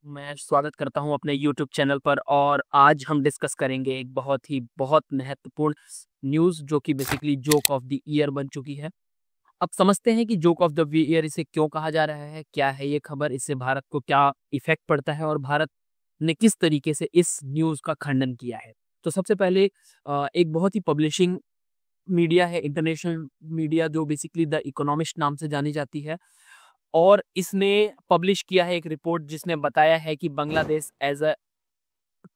मैं स्वागत करता हूं अपने YouTube चैनल पर और आज हम डिस्कस करेंगे एक बहुत महत्वपूर्ण न्यूज़ जो कि basically joke of the year बन चुकी है। अब समझते हैं कि जोक ऑफ द ईयर इसे क्यों कहा जा रहा है, क्या है ये खबर, इससे भारत को क्या इफेक्ट पड़ता है और भारत ने किस तरीके से इस न्यूज़ का खंडन किया है। तो सबसे पहले एक बहुत ही पब्लिशिंग मीडिया है, इंटरनेशनल मीडिया जो बेसिकली द इकोनॉमिस्ट नाम से जानी जाती है, और इसने पब्लिश किया है एक रिपोर्ट जिसने बताया है कि Bangladesh as a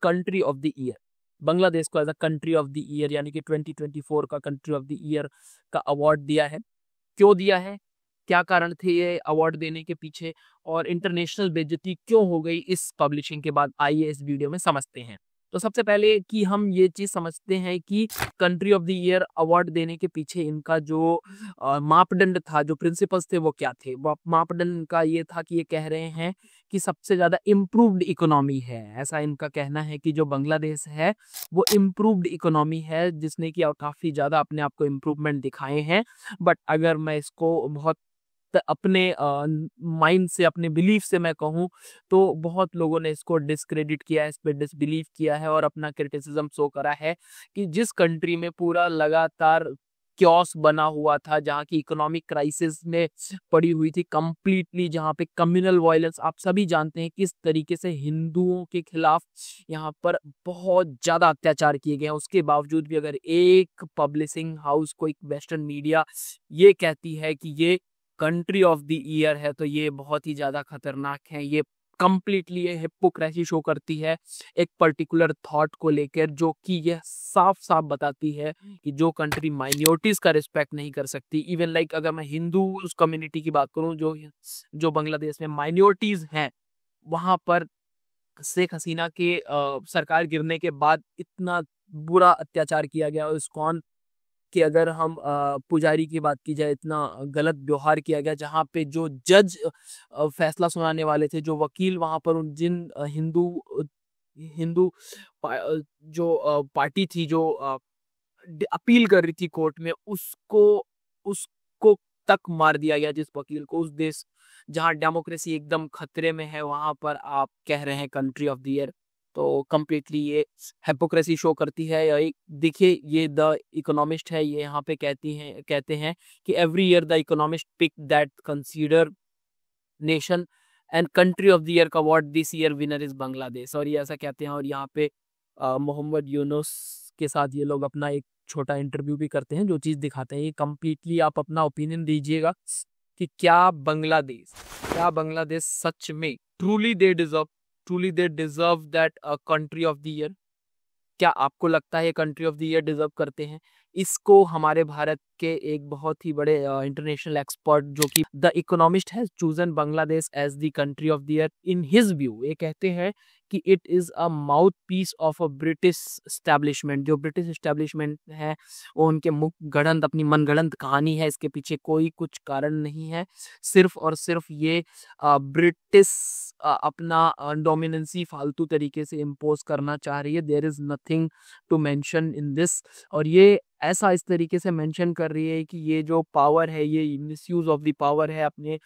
country of the year, Bangladesh को as a country of the year यानी कि 2024 का कंट्री ऑफ द ईयर का अवार्ड दिया है। क्यों दिया है, क्या कारण थे ये अवार्ड देने के पीछे, और इंटरनेशनल बेइज्जती क्यों हो गई इस पब्लिशिंग के बाद, आइए इस वीडियो में समझते हैं। तो सबसे पहले कि हम ये चीज समझते हैं कि country of the year award देने के पीछे इनका जो मापदंड था, जो प्रिंसिपल्स थे, वो क्या थे। वो मापदंड इनका ये था कि ये कह रहे हैं कि सबसे ज्यादा इम्प्रूव्ड इकोनॉमी है। ऐसा इनका कहना है कि जो बांग्लादेश है वो इम्प्रूव्ड इकोनॉमी है, जिसने कि काफी ज्यादा अपने आप को इम्प्रूवमेंट दिखाए हैं। बट अगर मैं इसको बहुत अपने माइंड से, अपने बिलीफ से मैं कहूँ, तो बहुत लोगों ने इसको डिस्क्रेडिट किया है, इस पे डिसबिलीव किया है और अपना क्रिटिसिज्म शो करा है कि जिस कंट्री में पूरा लगातार क्योस बना हुआ था, जहाँ की इकोनॉमिक क्राइसिस में पड़ी हुई थी कंप्लीटली, जहाँ पे कम्युनल वायलेंस, आप सभी जानते हैं किस तरीके से हिंदुओं के खिलाफ यहाँ पर बहुत ज्यादा अत्याचार किए गए हैं, उसके बावजूद भी अगर एक पब्लिशिंग हाउस को, एक वेस्टर्न मीडिया ये कहती है कि ये कंट्री ऑफ द ईयर है, तो ये बहुत ही ज्यादा खतरनाक है। ये कंप्लीटली ये हिपोक्रेसी शो करती है एक पर्टिकुलर थॉट को लेकर, जो कि यह साफ साफ बताती है कि जो कंट्री माइनॉरिटीज का रिस्पेक्ट नहीं कर सकती, इवन लाइक अगर मैं हिंदू उस कम्युनिटी की बात करूं, जो जो बांग्लादेश में माइनॉरिटीज हैं, वहां पर शेख हसीना के सरकार गिरने के बाद इतना बुरा अत्याचार किया गया, उस कौन कि अगर हम पुजारी की बात की जाए, इतना गलत व्यवहार किया गया, जहाँ पे जो जज फैसला सुनाने वाले थे, जो वकील वहां पर जिन हिंदू हिंदू पार्टी थी जो अपील कर रही थी कोर्ट में, उसको उसको तक मार दिया गया, जिस वकील को। उस देश जहाँ डेमोक्रेसी एकदम खतरे में है, वहां पर आप कह रहे हैं कंट्री ऑफ द ईयर, तो कम्प्लीटली ये हिपोक्रेसी शो करती है। या एक देखिए, ये द इकोनॉमिस्ट है, ये यहाँ पे कहते हैं कि every year the Economist pick that consider nation and country of the year का award, this year winner is Bangladesh, और ये ऐसा कहते हैं। और यहाँ पे मोहम्मद यूनुस के साथ ये लोग अपना एक छोटा इंटरव्यू भी करते हैं, जो चीज दिखाते हैं। ये कम्प्लीटली आप अपना ओपिनियन दीजिएगा कि क्या बांग्लादेश सच में truly they deserve that country of the year. क्या आपको लगता है ये country of the year deserve करते हैं? इसको हमारे भारत के एक बहुत ही बड़े इंटरनेशनल एक्सपर्ट, जो कि the economist has chosen Bangladesh as the country of the year, in his view ये कहते हैं कि it is a mouthpiece of a British establishment. जो ब्रिटिश स्टैब्लिशमेंट है वो उनके मुख गढ़ंत, अपनी मनगढ़ंत कहानी है, इसके पीछे कोई कुछ कारण नहीं है। सिर्फ और सिर्फ ये ब्रिटिश अपना डोमिनेंसी फालतू तरीके से इम्पोज करना चाह रही है। There is nothing to mention in this. और ये ऐसा इस तरीके से मेंशन कर रही है कि ये जो पावर है, ये मिसयूज ऑफ द पावर है, अपने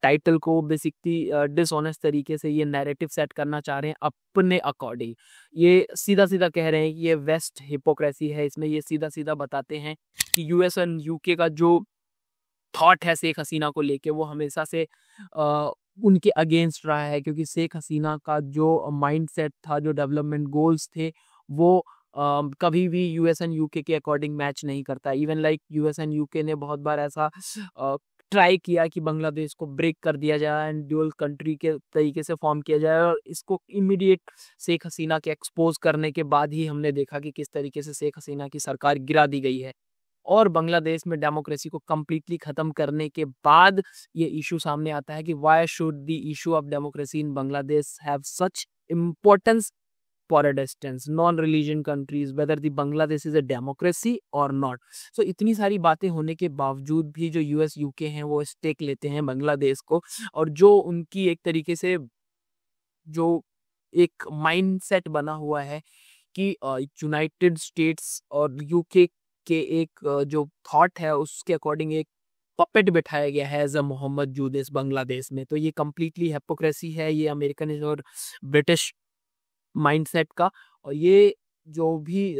टाइटल को बेसिकली डिसऑनेस्ट तरीके से ये नैरेटिव सेट करना चाह रहे हैं अपने अकॉर्डिंग। ये सीधा सीधा कह रहे हैं कि ये वेस्ट हिपोक्रेसी है। इसमें ये सीधा सीधा बताते हैं कि यूएस एंड यूके का जो थॉट है शेख हसीना को लेके, वो हमेशा से उनके अगेंस्ट रहा है, क्योंकि शेख हसीना का जो माइंडसेट था, जो डेवलपमेंट गोल्स थे, वो कभी भी यूएस एंड यूके के अकॉर्डिंग मैच नहीं करता। Even like US and UK ने बहुत बार ऐसा ट्राई किया कि बांग्लादेश को ब्रेक कर दिया जाए एंड ड्यूअल कंट्री के तरीके से फॉर्म किया जाए, और इसको इमीडिएट शेख हसीना के एक्सपोज करने के बाद ही हमने देखा कि किस तरीके से शेख हसीना की सरकार गिरा दी गई है। और बांग्लादेश में डेमोक्रेसी को कंप्लीटली खत्म करने के बाद ये इशू सामने आता है कि why should the issue of democracy in Bangladesh have such importance for a distance non religion countries, whether the Bangladesh is a democracy और नॉट। सो इतनी सारी बातें होने के बावजूद भी जो यूएस यूके हैं वो स्टेक लेते हैं बांग्लादेश को, और जो उनकी एक तरीके से जो एक माइंडसेट बना हुआ है कि यूनाइटेड स्टेट्स और यूके के एक जो थॉट है, उसके अकॉर्डिंग एक पपेट बिठाया गया है एज अ मोहम्मद जूदिस बांग्लादेश में। तो ये कंप्लीटली हिपोक्रेसी है, ये अमेरिकन और ब्रिटिश माइंडसेट का। और ये जो भी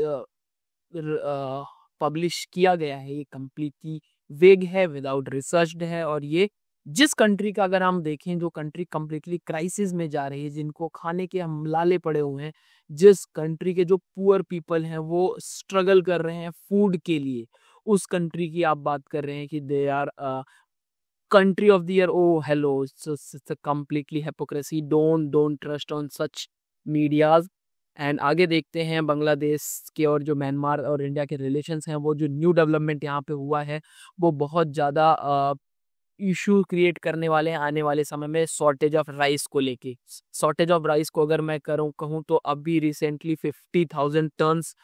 पब्लिश किया गया है ये कंप्लीटली वेग है, विदाउट रिसर्च्ड है। और ये जिस कंट्री का अगर हम देखें, जो कंट्री कंप्लीटली क्राइसिस में जा रही है, जिनको खाने के हम लाले पड़े हुए हैं, जिस कंट्री के जो पुअर पीपल हैं वो स्ट्रगल कर रहे हैं फूड के लिए, उस कंट्री की आप बात कर रहे हैं कि they are country of the year. Oh hello, it's a completely hypocrisy. Don't trust on such medias. And आगे देखते हैं बांग्लादेश के और जो म्यांमार और इंडिया के रिलेशंस हैं, वो जो न्यू डेवलपमेंट यहाँ पे हुआ है वो बहुत ज़्यादा इशू क्रिएट करने वाले हैं आने वाले समय में शॉर्टेज ऑफ राइस को लेके। शॉर्टेज ऑफ राइस को अगर मैं कहूँ तो अभी रिसेंटली 50,000 टन्स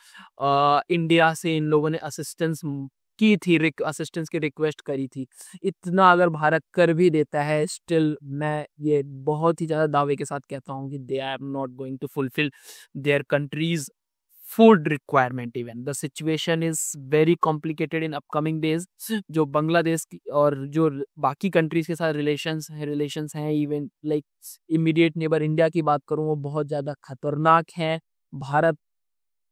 इंडिया से इन लोगों ने असिस्टेंस की थी, असिस्टेंस की रिक्वेस्ट करी थी। इतना अगर भारत कर भी देता है, स्टिल मैं ये बहुत ही ज़्यादा दावे के साथ कहता हूँ कि they are not going to fulfil their countries food requirement. Even the situation is very complicated in upcoming days. जो बांग्लादेश की और जो बाकी कंट्रीज के साथ रिलेशंस हैं even like immediate neighbour India की बात करूँ, वो बहुत ज़्यादा खतरनाक है। भारत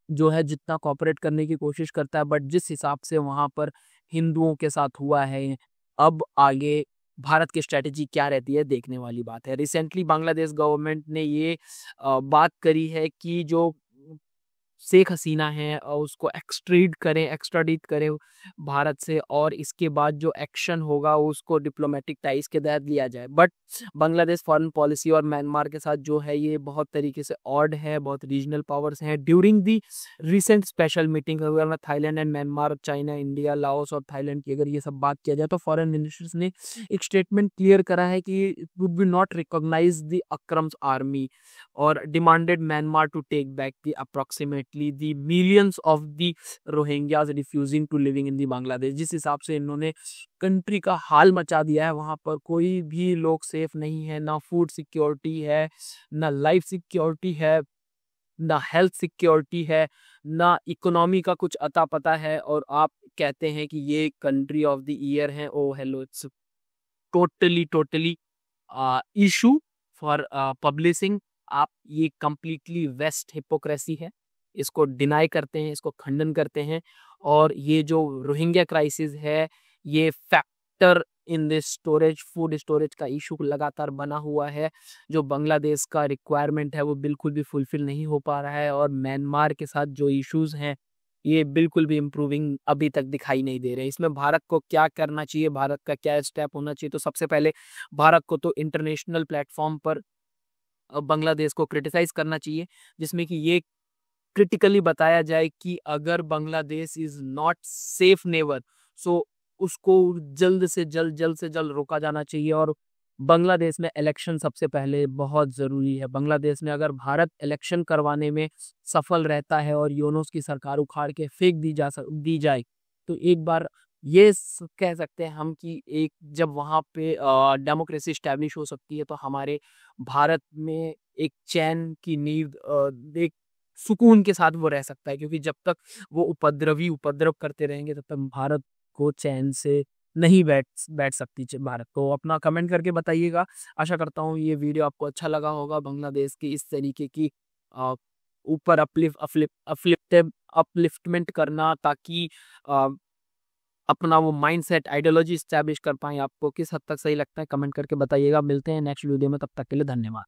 जो है जितना कॉपरेट करने की कोशिश करता है, बट जिस हिसाब से वहाँ पर हिंदुओं के साथ हुआ है, अब आगे भारत की स्ट्रेटेजी क्या रहती है देखने वाली बात है। रिसेंटली बांग्लादेश गवर्नमेंट ने ये बात करी है कि जो शेख हसीना है उसको एक्स्ट्राडिट करें भारत से, और इसके बाद जो एक्शन होगा उसको डिप्लोमेटिक टाइज के तहत लिया जाए। बट बांग्लादेश फॉरेन पॉलिसी और म्यांमार के साथ जो है ये बहुत तरीके से ऑड है, बहुत रीजनल पावर्स हैं। During the recent special meeting अगर Thailand and Myanmar, China, India, Laos और थाईलैंड की अगर ये सब बात किया जाए, तो फॉरेन मिनिस्टर्स ने एक स्टेटमेंट क्लियर करा है कि would be not recognise the Arakans army और demanded Myanmar to take back the approximately the millions of the Rohingyas refusing to living in the Bangladesh. जिस हिसाब से इन्होंने कंट्री का हाल मचा दिया है, वहाँ पर कोई भी लोग सेफ नहीं है, ना फूड सिक्योरिटी है, ना लाइफ सिक्योरिटी है, ना हेल्थ सिक्योरिटी है, ना इकोनॉमी का कुछ अता पता है। और आप कहते हैं कि ये कंट्री ऑफ द ईयर है। Oh hello, it's totally issue for publishing. आप ये कंप्लीटली वेस्ट हिपोक्रेसी है, इसको डिनाई करते हैं, इसको खंडन करते हैं। और ये जो रोहिंग्या क्राइसिस है, ये factor in this storage, food storage का इशू लगातार बना हुआ है। जो बांग्लादेश का रिक्वायरमेंट है वो बिल्कुल भी फुलफिल नहीं हो पा रहा है। और म्यांमार के साथ जो इश्यूज हैं ये बिल्कुल भी इम्प्रूविंग अभी तक दिखाई नहीं दे रहे। इसमें भारत को क्या करना चाहिए, भारत का क्या स्टेप होना चाहिए? तो सबसे पहले भारत को तो इंटरनेशनल प्लेटफॉर्म पर बांग्लादेश को क्रिटिसाइज करना चाहिए, जिसमें कि ये क्रिटिकली बताया जाए कि अगर Bangladesh is not safe neighbour, so उसको जल्द से जल्द रोका जाना चाहिए। और बांग्लादेश में इलेक्शन सबसे पहले बहुत ज़रूरी है। बांग्लादेश में अगर भारत इलेक्शन करवाने में सफल रहता है और यूनूस की सरकार उखाड़ के फेंक दी जाए, तो एक बार ये कह सकते हैं हम कि एक जब वहाँ पे डेमोक्रेसी स्टैब्लिश हो सकती है, तो हमारे भारत में एक चैन की नींव, एक सुकून के साथ वो रह सकता है। क्योंकि जब तक वो उपद्रव करते रहेंगे, तब तक भारत को चैन से नहीं बैठ सकती भारत। तो अपना कमेंट करके बताइएगा। आशा करता हूँ ये वीडियो आपको अच्छा लगा होगा। बांग्लादेश की इस तरीके की ऊपर अपलिफ्टमेंट करना, ताकि अपना वो माइंडसेट, आइडियोलॉजी स्टैब्लिश कर पाए। आपको किस हद तक सही लगता है कमेंट करके बताइएगा। मिलते हैं नेक्स्ट वीडियो में, तब तक के लिए धन्यवाद।